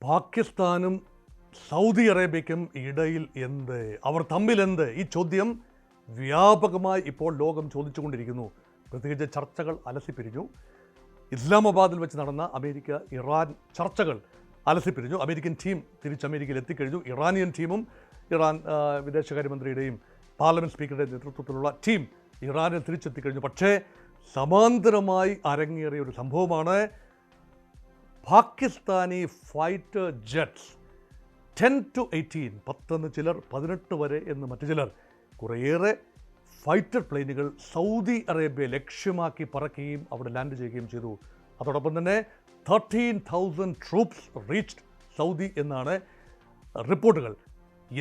പാകിസ്ഥാനും സൗദി അറേബ്യയ്ക്കും ഇടയിൽ എന്ത്, അവർ തമ്മിലെന്ത്? ഈ ചോദ്യം വ്യാപകമായി ഇപ്പോൾ ലോകം ചോദിച്ചുകൊണ്ടിരിക്കുന്നു. പ്രത്യേകിച്ച് ചർച്ചകൾ അലസിപ്പിരിഞ്ഞു. ഇസ്ലാമാബാദിൽ വെച്ച് നടന്ന അമേരിക്ക ഇറാൻ ചർച്ചകൾ അലസിപ്പിരിഞ്ഞു. അമേരിക്കൻ ടീം തിരിച്ച് അമേരിക്കയിൽ എത്തിക്കഴിഞ്ഞു. ഇറാനിയൻ ടീമും ഇറാൻ വിദേശകാര്യമന്ത്രിയുടെയും പാർലമെൻറ്റ് സ്പീക്കറുടെയും നേതൃത്വത്തിലുള്ള ടീം ഇറാനിൽ തിരിച്ചെത്തിക്കഴിഞ്ഞു. പക്ഷേ സമാന്തരമായി അരങ്ങേറിയ ഒരു സംഭവമാണ് പാകിസ്ഥാനി ഫൈറ്റർ ജെറ്റ്സ് 10 to 18, 10 എന്ന് ചിലർ, 18 വരെ എന്ന് മറ്റു ചിലർ, കുറേയേറെ ഫൈറ്റർ പ്ലെയിനുകൾ സൗദി അറേബ്യ ലക്ഷ്യമാക്കി പറക്കുകയും അവിടെ ലാൻഡ് ചെയ്യുകയും ചെയ്തു. അതോടൊപ്പം തന്നെ 13,000 ട്രൂപ്സ് റീച്ച്ഡ് സൗദി എന്നാണ് റിപ്പോർട്ടുകൾ.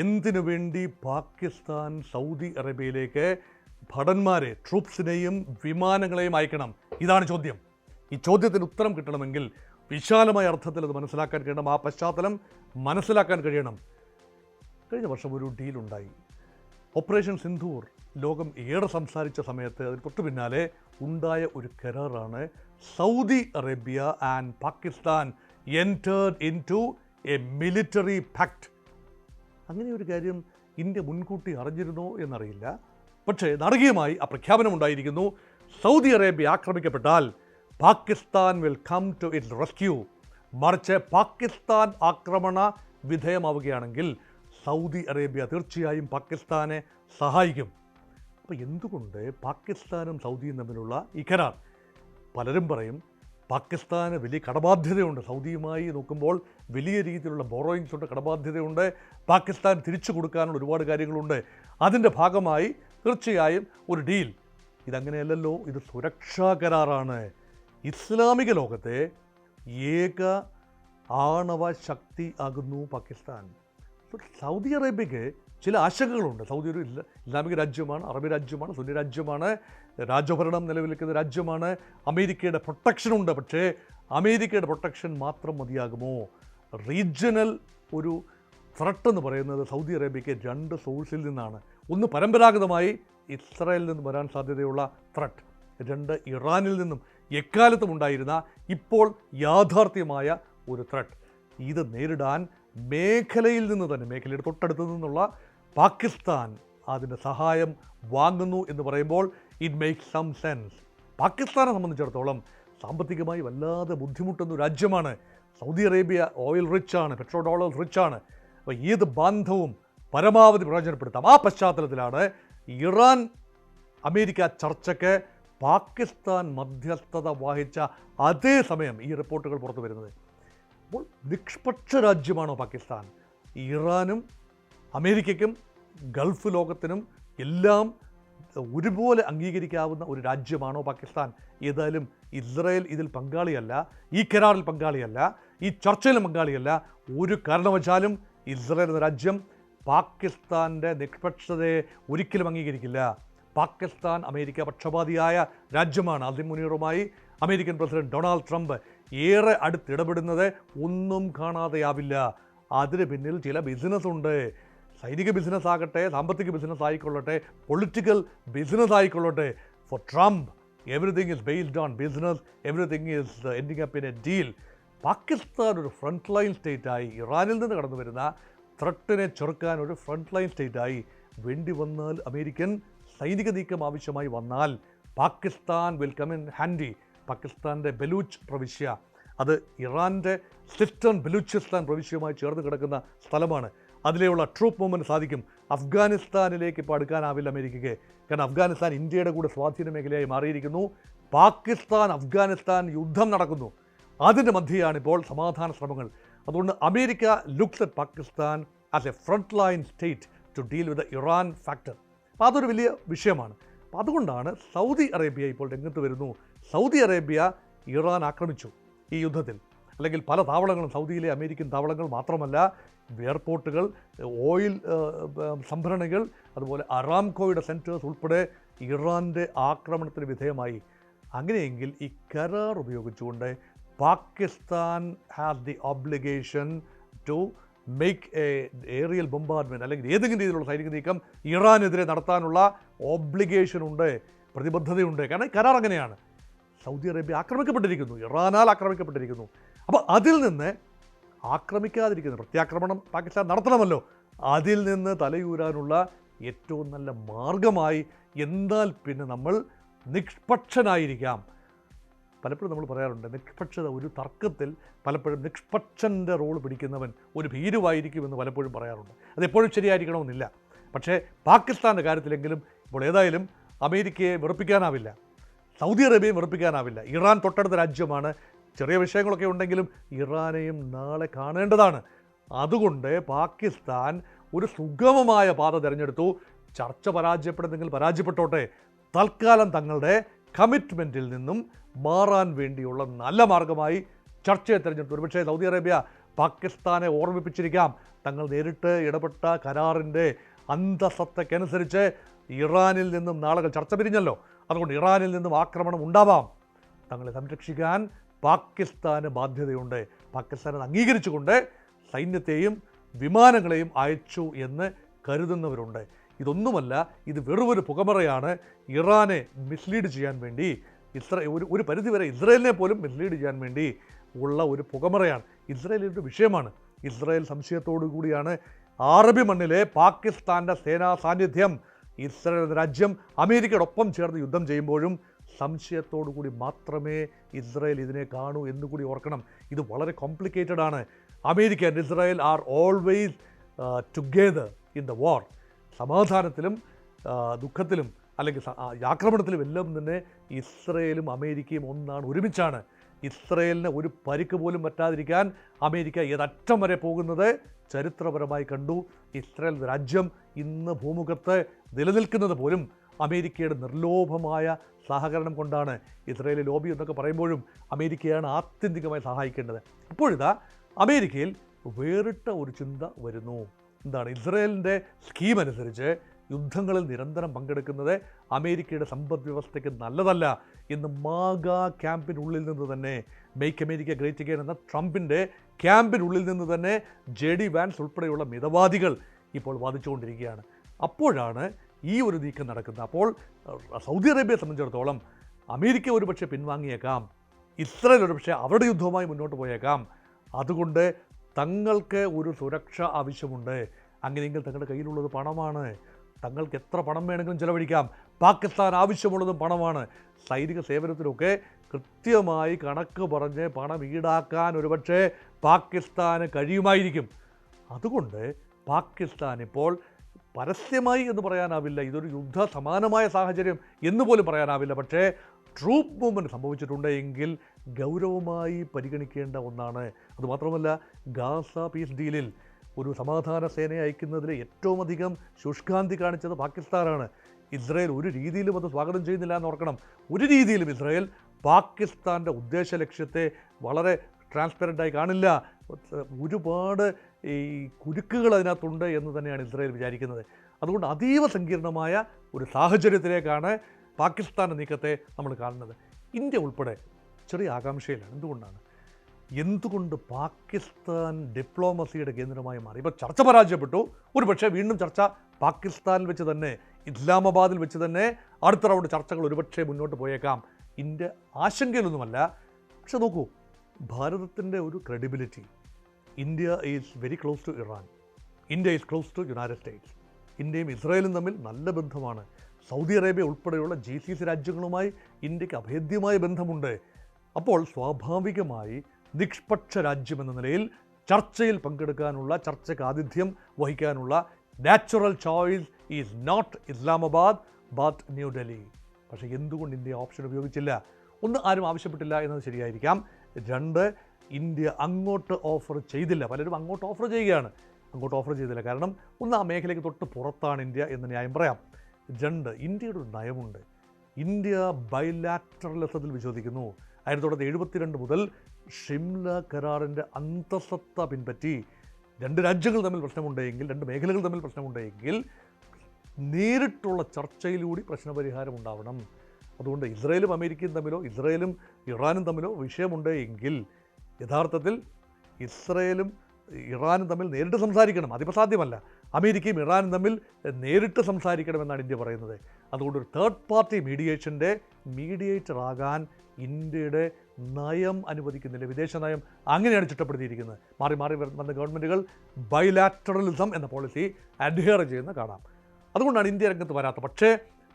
എന്തിനു വേണ്ടി പാകിസ്ഥാൻ സൗദി അറേബ്യയിലേക്ക് ഭടന്മാരെ, ട്രൂപ്സിനെയും വിമാനങ്ങളെയും അയക്കണം? ഇതാണ് ചോദ്യം. ഈ ചോദ്യത്തിന് ഉത്തരം കിട്ടണമെങ്കിൽ വിശാലമായ അർത്ഥത്തിൽ അത് മനസ്സിലാക്കാൻ കഴിയണം. ആ പശ്ചാത്തലം മനസ്സിലാക്കാൻ കഴിയണം. കഴിഞ്ഞ വർഷം ഒരു ഡീലുണ്ടായി. ഓപ്പറേഷൻ സിന്ധൂർ ലോകം ഏറെ സംസാരിച്ച സമയത്ത് അതിന് തൊട്ടു പിന്നാലെ ഉണ്ടായ ഒരു കരാറാണ് Saudi Arabia and Pakistan entered into a military pact. അങ്ങനെ ഒരു കാര്യം ഇന്ത്യ മുൻകൂട്ടി അറിഞ്ഞിരുന്നോ എന്നറിയില്ല. പക്ഷേ നാടകീയമായി ആ പ്രഖ്യാപനമുണ്ടായിരിക്കുന്നു. സൗദി അറേബ്യ ആക്രമിക്കപ്പെട്ടാൽ Pakistan will come to its rescue. മറിച്ച് പാകിസ്ഥാൻ ആക്രമണ വിധേയമാവുകയാണെങ്കിൽ സൗദി അറേബ്യ തീർച്ചയായും പാകിസ്ഥാനെ സഹായിക്കും. അപ്പോൾ എന്തുകൊണ്ട് പാകിസ്ഥാനും സൗദിയും തമ്മിലുള്ള ഈ കരാർ? പലരും പറയും പാകിസ്ഥാന് വലിയ കടബാധ്യതയുണ്ട്. സൗദിയുമായി നോക്കുമ്പോൾ വലിയ രീതിയിലുള്ള ബോറോയിങ്സ് ഉണ്ട്, കടബാധ്യതയുണ്ട്. പാകിസ്ഥാൻ തിരിച്ചു കൊടുക്കാനുള്ള ഒരുപാട് കാര്യങ്ങളുണ്ട്. അതിൻ്റെ ഭാഗമായി തീർച്ചയായും ഒരു ഡീൽ. ഇതങ്ങനെയല്ലല്ലോ, ഇത് സുരക്ഷാ കരാറാണ്. ഇസ്ലാമിക ലോകത്തെ ഏക ആണവ ശക്തി ആകുന്നു പാകിസ്ഥാൻ. സൗദി അറേബ്യയ്ക്ക് ചില ആശങ്കകളുണ്ട്. സൗദി ഒരു ഇസ്ലാമിക രാജ്യമാണ്, അറബി രാജ്യമാണ്, സുന്നി രാജ്യമാണ്, രാജഭരണം നിലവിലിരിക്കുന്ന രാജ്യമാണ്. അമേരിക്കയുടെ പ്രൊട്ടക്ഷൻ ഉണ്ട്. പക്ഷേ അമേരിക്കയുടെ പ്രൊട്ടക്ഷൻ മാത്രം മതിയാകുമോ? റീജിയണൽ ഒരു ത്രെട്ട് എന്ന് പറയുന്നത് സൗദി അറേബ്യയ്ക്ക് 2 സോഴ്സിൽ നിന്നാണ്. ഒന്ന് പരമ്പരാഗതമായി ഇസ്രായേലിൽ നിന്നും വരാൻ സാധ്യതയുള്ള ത്രെട്ട്, 2 ഇറാനിൽ നിന്നും എക്കാലത്തും ഉണ്ടായിരുന്ന, ഇപ്പോൾ യാഥാർത്ഥ്യമായ ഒരു ത്രെട്ട്. ഇത് നേരിടാൻ മേഖലയിൽ നിന്ന് തന്നെ, മേഖലയുടെ തൊട്ടടുത്ത് നിന്നുള്ള പാകിസ്ഥാൻ അതിൻ്റെ സഹായം വാങ്ങുന്നു എന്ന് പറയുമ്പോൾ ഇറ്റ് മേക്സ് സം സെൻസ്. പാകിസ്ഥാനെ സംബന്ധിച്ചിടത്തോളം സാമ്പത്തികമായി വല്ലാതെ ബുദ്ധിമുട്ടുന്ന രാജ്യമാണ്. സൗദി അറേബ്യ ഓയിൽ റിച്ചാണ്, പെട്രോ ഡോളേഴ്സ് റിച്ചാണ്. അപ്പോൾ ഏത് ബാന്ധവും പരമാവധി പ്രയോജനപ്പെടുത്താം. ആ പശ്ചാത്തലത്തിലാണ് ഇറാൻ അമേരിക്ക ചർച്ചയ്ക്ക് പാകിസ്ഥാൻ മധ്യസ്ഥത വഹിച്ച അതേ സമയം ഈ റിപ്പോർട്ടുകൾ പുറത്തു വരുന്നത്. അപ്പോൾ നിഷ്പക്ഷ രാജ്യമാണോ പാകിസ്ഥാൻ? ഇറാനും അമേരിക്കയ്ക്കും ഗൾഫ് ലോകത്തിനും എല്ലാം ഒരുപോലെ അംഗീകരിക്കാവുന്ന ഒരു രാജ്യമാണോ പാകിസ്ഥാൻ? ഏതായാലും ഇസ്രായേൽ ഇതിൽ പങ്കാളിയല്ല, ഈ കരാറിൽ പങ്കാളിയല്ല, ഈ ചർച്ചയിലും പങ്കാളിയല്ല. ഒരു കാരണവശാലും ഇസ്രായേൽ എന്ന രാജ്യം പാകിസ്ഥാൻ്റെ നിഷ്പക്ഷതയെ ഒരിക്കലും അംഗീകരിക്കില്ല. പാകിസ്ഥാൻ അമേരിക്ക പക്ഷപാതിയായ രാജ്യമാണ്. ആസിം മുനീറുമായി അമേരിക്കൻ പ്രസിഡന്റ് ഡൊണാൾഡ് ട്രംപ് ഏറെ അടുത്തിടപെടുന്നത് ഒന്നും കാണാതെയാവില്ല. അതിന് പിന്നിൽ ചില ബിസിനസ്സുണ്ട്. സൈനിക ബിസിനസ് ആകട്ടെ, സാമ്പത്തിക ബിസിനസ് ആയിക്കൊള്ളട്ടെ, പൊളിറ്റിക്കൽ ബിസിനസ് ആയിക്കൊള്ളട്ടെ. For Trump everything is based on business, everything is ending up in a deal. Pakistan ഒരു ഫ്രണ്ട് ലൈൻ സ്റ്റേറ്റായി, ഇറാനിൽ നിന്ന് കടന്നു വരുന്ന ത്രെട്ടിനെ ചെറുക്കാൻ ഒരു ഫ്രണ്ട് ലൈൻ സ്റ്റേറ്റായി വേണ്ടി വന്നാൽ, അമേരിക്കൻ സൈനിക നീക്കം ആവശ്യമായി വന്നാൽ Pakistan will come in handy. പാകിസ്ഥാൻ്റെ ബലൂച്ച് പ്രവിശ്യ, അത് ഇറാൻ്റെ സിസ്റ്റേൺ ബലൂചിസ്ഥാൻ പ്രവിശ്യയുമായി ചേർന്ന് കിടക്കുന്ന സ്ഥലമാണ്. അതിലെയുള്ള ട്രൂപ്പ് മൂവ്മെൻറ്റ് സാധിക്കും. അഫ്ഗാനിസ്ഥാനിലേക്ക് ഇപ്പോൾ അടുക്കാനാവില്ല അമേരിക്കയ്ക്ക്. കാരണം അഫ്ഗാനിസ്ഥാൻ ഇന്ത്യയുടെ കൂടെ സ്വാധീന മേഖലയായി മാറിയിരിക്കുന്നു. പാകിസ്ഥാൻ അഫ്ഗാനിസ്ഥാൻ യുദ്ധം നടക്കുന്നു. അതിൻ്റെ മധ്യയാണിപ്പോൾ സമാധാന ശ്രമങ്ങൾ. അതുകൊണ്ട് America looks at Pakistan as a front line state to deal with the Iran factor. അപ്പോൾ അതൊരു വലിയ വിഷയമാണ്. അപ്പോൾ അതുകൊണ്ടാണ് സൗദി അറേബ്യ ഇപ്പോൾ രംഗത്ത് വരുന്നു. സൗദി അറേബ്യ ഇറാൻ ആക്രമിച്ചു ഈ യുദ്ധത്തിൽ, അല്ലെങ്കിൽ പല താവളങ്ങളും, സൗദിയിലെ അമേരിക്കൻ താവളങ്ങൾ മാത്രമല്ല, എയർപോർട്ടുകൾ, ഓയിൽ സംഭരണികൾ, അതുപോലെ അറാംകോയുടെ സെൻറ്റേഴ്സ് ഉൾപ്പെടെ ഇറാൻ്റെ ആക്രമണത്തിന് വിധേയമായി. അങ്ങനെയെങ്കിൽ ഈ കരാർ ഉപയോഗിച്ചുകൊണ്ട് Pakistan has the obligation to make a aerial bombardment, അല്ലെങ്കിൽ ഏതെങ്കിലും രീതിയിലുള്ള സൈനിക നീക്കം ഇറാനെതിരെ നടത്താനുള്ള ഒബ്ലിഗേഷൻ ഉണ്ട്, പ്രതിബദ്ധതയുണ്ട്. കാരണം കരാർ അങ്ങനെയാണ്. സൗദി അറേബ്യ ആക്രമിക്കപ്പെട്ടിരിക്കുന്നു, ഇറാനാൽ ആക്രമിക്കപ്പെട്ടിരിക്കുന്നു. അപ്പോൾ അതിൽ നിന്ന് ആക്രമിക്കാതിരിക്കുന്നത്, പ്രത്യാക്രമണം പാകിസ്ഥാൻ നടത്തണമല്ലോ, അതിൽ നിന്ന് തലയൂരാനുള്ള ഏറ്റവും നല്ല മാർഗമായി എന്നാൽ പിന്നെ നമ്മൾ നിഷ്പക്ഷനായിരിക്കാം. പലപ്പോഴും നമ്മൾ പറയാറുണ്ട്, നിഷ്പക്ഷത ഒരു തർക്കത്തിൽ പലപ്പോഴും നിഷ്പക്ഷൻ്റെ റോൾ പിടിക്കുന്നവൻ ഒരു ഭീരുവായിരിക്കുമെന്ന് പലപ്പോഴും പറയാറുണ്ട്. അതെപ്പോഴും ശരിയായിരിക്കണമെന്നില്ല. പക്ഷേ പാകിസ്ഥാൻ്റെ കാര്യത്തിലെങ്കിലും ഇപ്പോൾ ഏതായാലും അമേരിക്കയെ വെറുപ്പിക്കാനാവില്ല, സൗദി അറേബ്യയും വെറുപ്പിക്കാനാവില്ല. ഇറാൻ തൊട്ടടുത്ത രാജ്യമാണ്. ചെറിയ വിഷയങ്ങളൊക്കെ ഉണ്ടെങ്കിലും ഇറാനെയും നാളെ കാണേണ്ടതാണ്. അതുകൊണ്ട് പാകിസ്ഥാൻ ഒരു സുഗമമായ പാത തിരഞ്ഞെടുത്തു. ചർച്ച പരാജയപ്പെടുന്നെങ്കിൽ പരാജയപ്പെട്ടോട്ടെ, തൽക്കാലം തങ്ങളുടെ കമ്മിറ്റ്മെൻറ്റിൽ നിന്നും മാറാൻ വേണ്ടിയുള്ള നല്ല മാർഗമായി ചർച്ചയെ തിരഞ്ഞെടുത്തു. ഒരുപക്ഷേ സൗദി അറേബ്യ പാകിസ്ഥാനെ ഓർമ്മിപ്പിച്ചിരിക്കാം, തങ്ങൾ നേരിട്ട് ഇടപെട്ട കരാറിൻ്റെ അന്തസത്തയ്ക്കനുസരിച്ച് ഇറാനിൽ നിന്നും നാളുകൾ ചർച്ച പിരിഞ്ഞല്ലോ, അതുകൊണ്ട് ഇറാനിൽ നിന്നും ആക്രമണം ഉണ്ടാവാം, തങ്ങളെ സംരക്ഷിക്കാൻ പാകിസ്ഥാന് ബാധ്യതയുണ്ട്. പാകിസ്ഥാൻ അത് അംഗീകരിച്ചുകൊണ്ട് സൈന്യത്തെയും വിമാനങ്ങളെയും അയച്ചു എന്ന് കരുതുന്നവരുണ്ട്. ഇതൊന്നുമല്ല, ഇത് വെറുമൊരു പുകമറയാണ്. ഇറാനെ മിസ്ലീഡ് ചെയ്യാൻ വേണ്ടി ഒരു പരിധിവരെ ഇസ്രായേലിനെ പോലും മിസ്ലീഡ് ചെയ്യാൻ വേണ്ടി ഉള്ള ഒരു പുകമറയാണ്. ഇസ്രായേലിൻ്റെ വിഷയമാണ്. ഇസ്രായേൽ സംശയത്തോടു കൂടിയാണ് അറബി മണ്ണിലെ പാകിസ്ഥാൻ്റെ സേനാ സാന്നിധ്യം. ഇസ്രായേൽ രാജ്യം അമേരിക്കയോടൊപ്പം ചേർന്ന് യുദ്ധം ചെയ്യുമ്പോഴും സംശയത്തോടു കൂടി മാത്രമേ ഇസ്രായേൽ ഇതിനെ കാണൂ എന്നുകൂടി ഓർക്കണം. ഇത് വളരെ കോംപ്ലിക്കേറ്റഡ് ആണ്. America and Israel are always together in the war. സമാധാനത്തിലും ദുഃഖത്തിലും അല്ലെങ്കിൽ ആക്രമണത്തിലും എല്ലാം തന്നെ ഇസ്രായേലും അമേരിക്കയും ഒന്നാണ്, ഒരുമിച്ചാണ്. ഇസ്രായേലിന് ഒരു പരിക്ക് പോലും പറ്റാതിരിക്കാൻ അമേരിക്ക ഏതറ്റം വരെ പോകുന്നത് ചരിത്രപരമായി കണ്ടു. ഇസ്രായേൽ രാജ്യം ഇന്ന് ഭൂമുഖത്ത് നിലനിൽക്കുന്നത് പോലും അമേരിക്കയുടെ നിർലോഭമായ സഹകരണം കൊണ്ടാണ്. ഇസ്രായേലി ലോബി എന്നൊക്കെ പറയുമ്പോഴും അമേരിക്കയാണ് ആത്യന്തികമായി സഹായിക്കേണ്ടത്. ഇപ്പോഴിതാ അമേരിക്കയിൽ വേറിട്ട ഒരു ചിന്ത വരുന്നു. എന്താണ്? ഇസ്രായേലിൻ്റെ സ്കീം അനുസരിച്ച് യുദ്ധങ്ങളിൽ നിരന്തരം പങ്കെടുക്കുന്നത് അമേരിക്കയുടെ സമ്പദ് വ്യവസ്ഥയ്ക്ക് നല്ലതല്ല എന്ന് മാഗാ ക്യാമ്പിനുള്ളിൽ നിന്ന് തന്നെ, മെയ്ക്ക് അമേരിക്ക ഗ്രേറ്റ് അഗെയിൻ എന്ന ട്രംപിൻ്റെ ക്യാമ്പിനുള്ളിൽ നിന്ന് തന്നെ JD വാൻസ് ഉൾപ്പെടെയുള്ള മിതവാദികൾ ഇപ്പോൾ വാദിച്ചുകൊണ്ടിരിക്കുകയാണ്. അപ്പോഴാണ് ഈ ഒരു നീക്കം നടക്കുന്നത്. അപ്പോൾ സൗദി അറേബ്യയെ സംബന്ധിച്ചിടത്തോളം അമേരിക്ക ഒരുപക്ഷെ പിൻവാങ്ങിയേക്കാം, ഇസ്രായേൽ ഒരുപക്ഷെ അവരുടെ യുദ്ധവുമായി മുന്നോട്ട് പോയേക്കാം. അതുകൊണ്ട് തങ്ങൾക്ക് ഒരു സുരക്ഷ ആവശ്യമുണ്ട്. അങ്ങനെയെങ്കിൽ തങ്ങളുടെ കയ്യിലുള്ളത് പണമാണ്. തങ്ങൾക്ക് എത്ര പണം വേണമെങ്കിലും ചിലവഴിക്കാം. പാകിസ്ഥാൻ ആവശ്യമുള്ളതും പണമാണ്. സൈനിക സേവനത്തിലൊക്കെ കൃത്യമായി കണക്ക് പറഞ്ഞ് പണം ഈടാക്കാൻ ഒരുപക്ഷെ പാകിസ്ഥാന് കഴിയുമായിരിക്കും. അതുകൊണ്ട് പാകിസ്ഥാൻ ഇപ്പോൾ പരസ്യമായി എന്ന് പറയാനാവില്ല, ഇതൊരു യുദ്ധ സമാനമായ സാഹചര്യം എന്ന് പോലും പറയാനാവില്ല, പക്ഷേ ട്രൂപ്പ് മൂവ്മെൻറ്റ് സംഭവിച്ചിട്ടുണ്ട് എങ്കിൽ ഗൗരവമായി പരിഗണിക്കേണ്ട ഒന്നാണ്. അതുമാത്രമല്ല, ഗാസ പീസ് ഡീലിൽ ഒരു സമാധാന സേനയെ അയക്കുന്നതിൽ ഏറ്റവും അധികം ശുഷ്കാന്തി കാണിച്ചത് പാകിസ്ഥാനാണ്. ഇസ്രായേൽ ഒരു രീതിയിലും അത് സ്വാഗതം ചെയ്യുന്നില്ല എന്ന് ഓർക്കണം. ഒരു രീതിയിലും ഇസ്രായേൽ പാകിസ്ഥാൻ്റെ ഉദ്ദേശ ലക്ഷ്യത്തെ വളരെ ട്രാൻസ്പെറൻ്റായി കാണില്ല. ഒരുപാട് ഈ കുരുക്കുകൾ അതിനകത്തുണ്ട് എന്ന് തന്നെയാണ് ഇസ്രായേൽ വിചാരിക്കുന്നത്. അതുകൊണ്ട് അതീവ സങ്കീർണമായ ഒരു സാഹചര്യത്തിലേക്കാണ് പാകിസ്ഥാൻ്റെ നീക്കത്തെ നമ്മൾ കാണുന്നത്. ഇന്ത്യ ഉൾപ്പെടെ ചെറിയ ആകാംക്ഷയിലാണ്. എന്തുകൊണ്ട് പാകിസ്ഥാൻ ഡിപ്ലോമസിയുടെ കേന്ദ്രമായി മാറി? ഇപ്പോൾ ചർച്ച പരാജയപ്പെട്ടു, ഒരു പക്ഷേ വീണ്ടും ചർച്ച പാകിസ്ഥാനിൽ വെച്ച് തന്നെ, ഇസ്ലാമാബാദിൽ വെച്ച് തന്നെ അടുത്ത റൗണ്ട് ചർച്ചകൾ ഒരുപക്ഷെ മുന്നോട്ട് പോയേക്കാം. ഇന്ത്യ ആശങ്കയിലൊന്നുമല്ല. പക്ഷെ നോക്കൂ, ഭാരതത്തിൻ്റെ ഒരു credibility, India is very close to Iran, India is close to United States. ഇന്ത്യയും ഇസ്രായേലും തമ്മിൽ നല്ല ബന്ധമാണ്. സൗദി അറേബ്യ ഉൾപ്പെടെയുള്ള GCC രാജ്യങ്ങളുമായി ഇന്ത്യക്ക് അഭേദ്യമായ ബന്ധമുണ്ട്. അപ്പോൾ സ്വാഭാവികമായി നിഷ്പക്ഷ രാജ്യമെന്ന നിലയിൽ ചർച്ചയിൽ പങ്കെടുക്കാനുള്ള, ചർച്ചയ്ക്ക് ആതിഥ്യം വഹിക്കാനുള്ള natural choice is not Islamabad but New Delhi. പക്ഷേ എന്തുകൊണ്ട് ഇന്ത്യ ഓപ്ഷൻ ഉപയോഗിച്ചില്ല? ഒന്ന്, ആരും ആവശ്യപ്പെട്ടില്ല എന്നത് ശരിയായിരിക്കാം. രണ്ട്, ഇന്ത്യ അങ്ങോട്ട് ഓഫർ ചെയ്തില്ല. പലരും അങ്ങോട്ട് ഓഫർ ചെയ്യുകയാണ്, അങ്ങോട്ട് ഓഫർ ചെയ്തില്ല. കാരണം ഒന്ന്, ആ മേഖലയ്ക്ക് തൊട്ട് പുറത്താണ് ഇന്ത്യ എന്ന് ന്യായം പറയാം. രണ്ട്, ഇന്ത്യയുടെ ഒരു നയമുണ്ട്. ഇന്ത്യ ബൈലാറ്ററലിസത്തിൽ വിശ്വസിക്കുന്നു. 1972 മുതൽ ഷിംല കരാറിൻ്റെ അന്തസത്ത പിൻപറ്റി രണ്ട് രാജ്യങ്ങൾ തമ്മിൽ പ്രശ്നമുണ്ടെങ്കിൽ, രണ്ട് മേഖലകൾ തമ്മിൽ പ്രശ്നമുണ്ടെങ്കിൽ നേരിട്ടുള്ള ചർച്ചയിലൂടെ പ്രശ്നപരിഹാരം ഉണ്ടാവണം. അതുകൊണ്ട് ഇസ്രായേലും അമേരിക്കയും തമ്മിലോ, ഇസ്രായേലും ഇറാനും തമ്മിലോ വിഷയമുണ്ട് എങ്കിൽ യഥാർത്ഥത്തിൽ ഇസ്രായേലും ഇറാനും തമ്മിൽ നേരിട്ട് സംസാരിക്കണം. അതിപ്പോൾ സാധ്യമല്ല. അമേരിക്കയും ഇറാനും തമ്മിൽ നേരിട്ട് സംസാരിക്കണമെന്നാണ് ഇന്ത്യ പറയുന്നത്. അതുകൊണ്ട് ഒരു തേർഡ് പാർട്ടി മീഡിയേറ്റർ ആകാൻ ഇന്ത്യയുടെ നയം അനുവദിക്കുന്നില്ല. വിദേശ നയം അങ്ങനെയാണ് ചിട്ടപ്പെടുത്തിയിരിക്കുന്നത്. മാറി മാറി വന്ന ഗവൺമെൻറ്റുകൾ ബൈലാറ്ററലിസം എന്ന പോളിസി അഡ്ഹിയർ ചെയ്യുന്ന കാണാം. അതുകൊണ്ടാണ് ഇന്ത്യ രംഗത്ത് വരാത്തത്. പക്ഷേ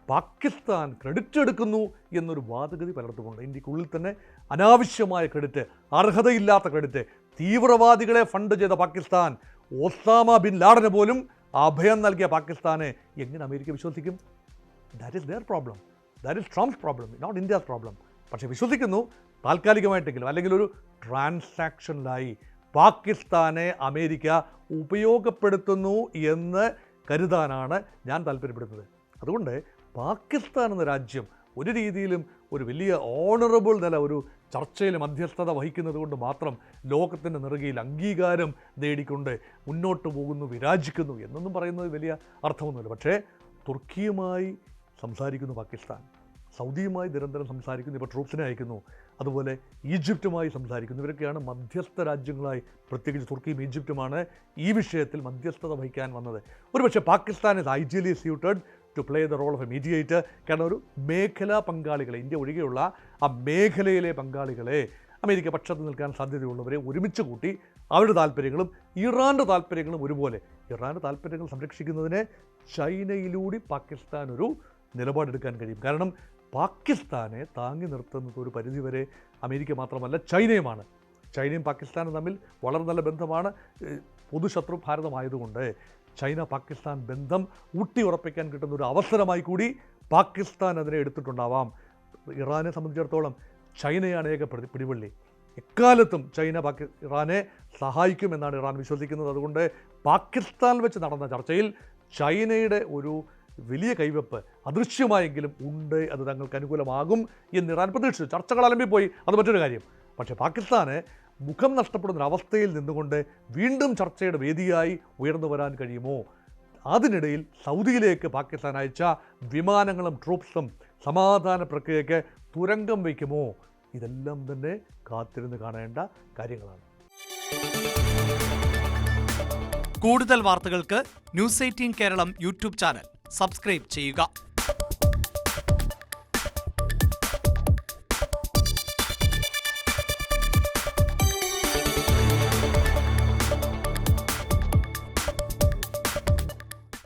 പാകിസ്ഥാൻ ക്രെഡിറ്റ് എടുക്കുന്നു എന്നൊരു വാദഗതി പലയിടത്തുമുണ്ട്. ഇന്ത്യക്കുള്ളിൽ തന്നെ അനാവശ്യമായ ക്രെഡിറ്റ്, അർഹതയില്ലാത്ത ക്രെഡിറ്റ്, തീവ്രവാദികളെ ഫണ്ട് ചെയ്ത പാകിസ്ഥാൻ, ഒസാമ ബിൻ ലാഡന് പോലും അഭയം നൽകിയ പാകിസ്ഥാനെ എങ്ങനെ അമേരിക്ക വിശ്വസിക്കും? That is their problem. That is Trump's problem, not India's problem. പക്ഷേ വിശ്വസിക്കുന്നു താൽക്കാലികമായിട്ടെങ്കിലും, അല്ലെങ്കിൽ ഒരു ട്രാൻസാക്ഷനിലായി പാകിസ്ഥാനെ അമേരിക്ക ഉപയോഗപ്പെടുത്തുന്നു എന്ന് കരുതാനാണ് ഞാൻ താല്പര്യപ്പെടുന്നത്. അതുകൊണ്ട് പാകിസ്ഥാൻ എന്ന രാജ്യം ഒരു രീതിയിലും ഒരു വലിയ ഓണറബിൾ നില ഒരു ചർച്ചയിൽ മധ്യസ്ഥത വഹിക്കുന്നത് കൊണ്ട് മാത്രം ലോകത്തിൻ്റെ നെറുകയിൽ അംഗീകാരം നേടിക്കൊണ്ട് മുന്നോട്ട് പോകുന്നു, വിരാജിക്കുന്നു എന്നൊന്നും പറയുന്നത് വലിയ അർത്ഥമൊന്നുമില്ല. പക്ഷേ തുർക്കിയുമായി സംസാരിക്കുന്നു പാകിസ്ഥാൻ, സൗദിയുമായി നിരന്തരം സംസാരിക്കുന്നു, ഇപ്പോൾ ട്രൂപ്സിനെ അയക്കുന്നു, അതുപോലെ ഈജിപ്തുമായി സംസാരിക്കുന്നു. ഇവരൊക്കെയാണ് മധ്യസ്ഥ രാജ്യങ്ങളായി, പ്രത്യേകിച്ച് തുർക്കിയും ഈജിപ്തുമാണ് ഈ വിഷയത്തിൽ മധ്യസ്ഥത വഹിക്കാൻ വന്നത്. ഒരുപക്ഷെ Pakistan is ideally suited to play the role of a mediator. കാരണം ഒരു മേഖലാ പങ്കാളികളെ, ഇന്ത്യ ഒഴികെയുള്ള ആ മേഖലയിലെ പങ്കാളികളെ, അമേരിക്ക പക്ഷത്ത് നിൽക്കാൻ സാധ്യതയുള്ളവരെ ഒരുമിച്ച് കൂട്ടി അവരുടെ താല്പര്യങ്ങളും ഇറാൻ്റെ താല്പര്യങ്ങളും ഒരുപോലെ, ഇറാൻ്റെ താല്പര്യങ്ങൾ സംരക്ഷിക്കുന്നതിന് ചൈനയിലൂടെ പാകിസ്ഥാൻ ഒരു നിലപാടെടുക്കാൻ കഴിയും. കാരണം പാകിസ്ഥാനെ താങ്ങി നിർത്തുന്നത് ഒരു പരിധിവരെ അമേരിക്ക മാത്രമല്ല ചൈനയുമാണ്. ചൈനയും പാകിസ്ഥാനും തമ്മിൽ വളരെ നല്ല ബന്ധമാണ്. പൊതുശത്രു ഭാരതമായതുകൊണ്ട് ചൈന പാകിസ്ഥാൻ ബന്ധം ഊട്ടിയുറപ്പിക്കാൻ കിട്ടുന്ന ഒരു അവസരമായി കൂടി പാകിസ്ഥാൻ അതിനെ എടുത്തിട്ടുണ്ടാവാം. ഇറാനെ സംബന്ധിച്ചിടത്തോളം ചൈനയാണ് ഏക പിടിവള്ളി. എക്കാലത്തും ചൈന ഇറാനെ സഹായിക്കുമെന്നാണ് ഇറാൻ വിശ്വസിക്കുന്നത്. അതുകൊണ്ട് പാകിസ്ഥാൻ വെച്ച് നടന്ന ചർച്ചയിൽ ചൈനയുടെ ഒരു വലിയ കൈവെപ്പ് അദൃശ്യമായെങ്കിലും ഉണ്ട്. അത് തങ്ങൾക്ക് അനുകൂലമാകും എന്ന് ഇറാൻ പ്രതീക്ഷിച്ചു. ചർച്ചകൾ അലമ്പിപ്പോയി, അത് മറ്റൊരു കാര്യം. പക്ഷേ പാകിസ്ഥാന് മുഖം നഷ്ടപ്പെടുന്നൊരവസ്ഥയിൽ നിന്നുകൊണ്ട് വീണ്ടും ചർച്ചയുടെ വേദിയായി ഉയർന്നു വരാൻ കഴിയുമോ? അതിനിടയിൽ സൗദിയിലേക്ക് പാകിസ്ഥാൻ അയച്ച വിമാനങ്ങളും ട്രൂപ്സും സമാധാന പ്രക്രിയയ്ക്ക് തുരങ്കം വയ്ക്കുമോ? ഇതെല്ലാം തന്നെ കാത്തിരുന്ന് കാണേണ്ട കാര്യങ്ങളാണ്. കൂടുതൽ വാർത്തകൾക്ക് news 18 Keralam YouTube channel subscribe ചെയ്യുക.